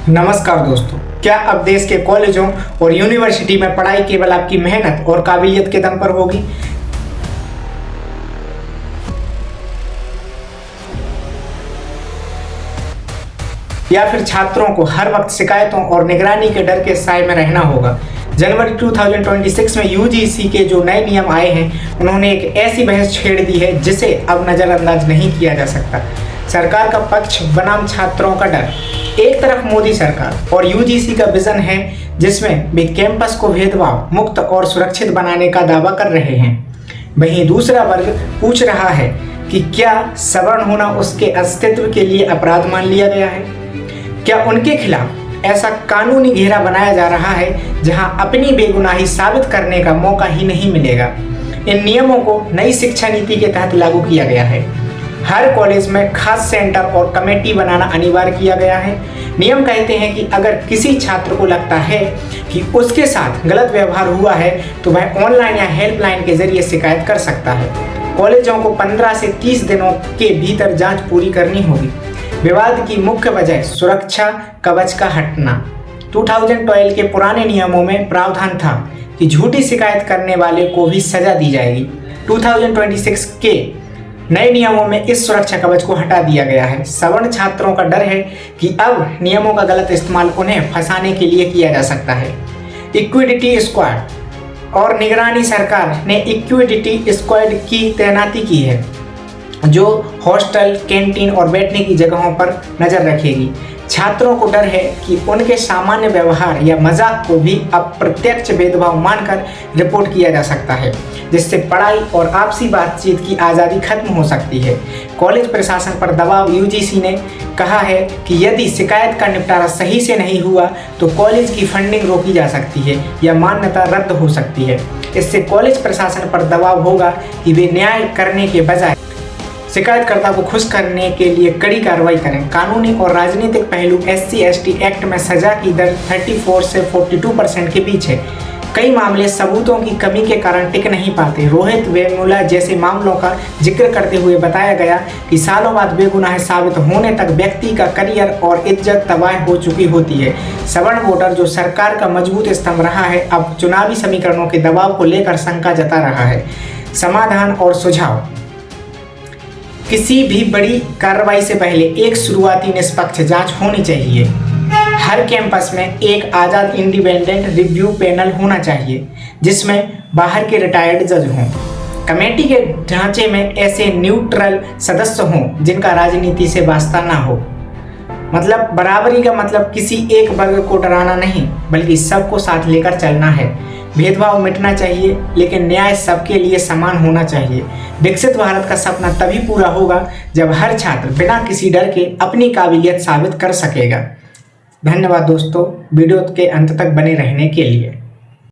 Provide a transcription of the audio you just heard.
नमस्कार दोस्तों, क्या अब देश के कॉलेजों और यूनिवर्सिटी में पढ़ाई केवल आपकी मेहनत और काबिलियत के दम पर होगी? या फिर छात्रों को हर वक्त शिकायतों और निगरानी के डर के साए में रहना होगा? जनवरी 2026 में यूजीसी के जो नए नियम आए हैं, उन्होंने एक ऐसी बहस छेड़ दी है जिसे अब नज़रअंदाज नहीं किया जा सकता। सरकार का पक्ष बनाम छात्रों का डर। एक तरफ मोदी सरकार और यूजीसी का विजन है जिसमें वे कैंपस को भेदभाव मुक्त और सुरक्षित बनाने का दावा कर रहे हैं। वहीं दूसरा वर्ग पूछ रहा है कि क्या सवर्ण होना उसके अस्तित्व के लिए अपराध मान लिया गया है? क्या उनके खिलाफ ऐसा कानूनी घेरा बनाया जा रहा है जहां अपनी बेगुनाही साबित करने का मौका ही नहीं मिलेगा? इन नियमों को नई शिक्षा नीति के तहत लागू किया गया है। हर कॉलेज में खास सेंटर और कमेटी बनाना अनिवार्य किया गया है। नियम कहते हैं कि अगर किसी छात्र को लगता है कि उसके साथ गलत व्यवहार हुआ है तो वह ऑनलाइन या हेल्पलाइन के जरिए शिकायत कर सकता है। कॉलेजों को 15 से 30 दिनों के भीतर जांच पूरी करनी होगी। विवाद की मुख्य वजह सुरक्षा कवच का हटना। 2012 के पुराने नियमों में प्रावधान था कि झूठी शिकायत करने वाले को भी सजा दी जाएगी। 2026 के नए नियमों में इस सुरक्षा कवच को हटा दिया गया है। सवर्ण छात्रों का डर है कि अब नियमों का गलत इस्तेमाल उन्हें फंसाने के लिए किया जा सकता है। इक्विडिटी स्क्वाड और निगरानी। सरकार ने इक्विडिटी स्क्वाड की तैनाती की है जो हॉस्टल, कैंटीन और बैठने की जगहों पर नजर रखेगी। छात्रों को डर है कि उनके सामान्य व्यवहार या मजाक को भी अप्रत्यक्ष भेदभाव मानकर रिपोर्ट किया जा सकता है, जिससे पढ़ाई और आपसी बातचीत की आज़ादी खत्म हो सकती है। कॉलेज प्रशासन पर दबाव। यूजीसी ने कहा है कि यदि शिकायत का निपटारा सही से नहीं हुआ तो कॉलेज की फंडिंग रोकी जा सकती है या मान्यता रद्द हो सकती है। इससे कॉलेज प्रशासन पर दबाव होगा कि वे न्याय करने के बजाय शिकायतकर्ता को खुश करने के लिए कड़ी कार्रवाई करें। कानूनी और राजनीतिक पहलू। SC/ST एक्ट में सजा की दर 34 से 42% के बीच है। कई मामले सबूतों की कमी के कारण टिक नहीं पाते। रोहित वेमुला जैसे मामलों का जिक्र करते हुए बताया गया कि सालों बाद बेगुनाह साबित होने तक व्यक्ति का करियर और इज्जत तबाह हो चुकी होती है। सवर्ण वोटर जो सरकार का मजबूत स्तंभ रहा है, अब चुनावी समीकरणों के दबाव को लेकर शंका जता रहा है। समाधान और सुझाव। किसी भी बड़ी कार्रवाई से पहले एक शुरुआती निष्पक्ष जांच होनी चाहिए। हर कैंपस में एक आज़ाद इंडिपेंडेंट रिव्यू पैनल होना चाहिए जिसमें बाहर के रिटायर्ड जज हों। कमेटी के ढांचे में ऐसे न्यूट्रल सदस्य हों जिनका राजनीति से वास्ता ना हो। मतलब बराबरी का मतलब किसी एक वर्ग को डराना नहीं, बल्कि सबको साथ लेकर चलना है। भेदभाव मिटना चाहिए, लेकिन न्याय सबके लिए समान होना चाहिए। विकसित भारत का सपना तभी पूरा होगा जब हर छात्र बिना किसी डर के अपनी काबिलियत साबित कर सकेगा। धन्यवाद दोस्तों, वीडियो के अंत तक बने रहने के लिए।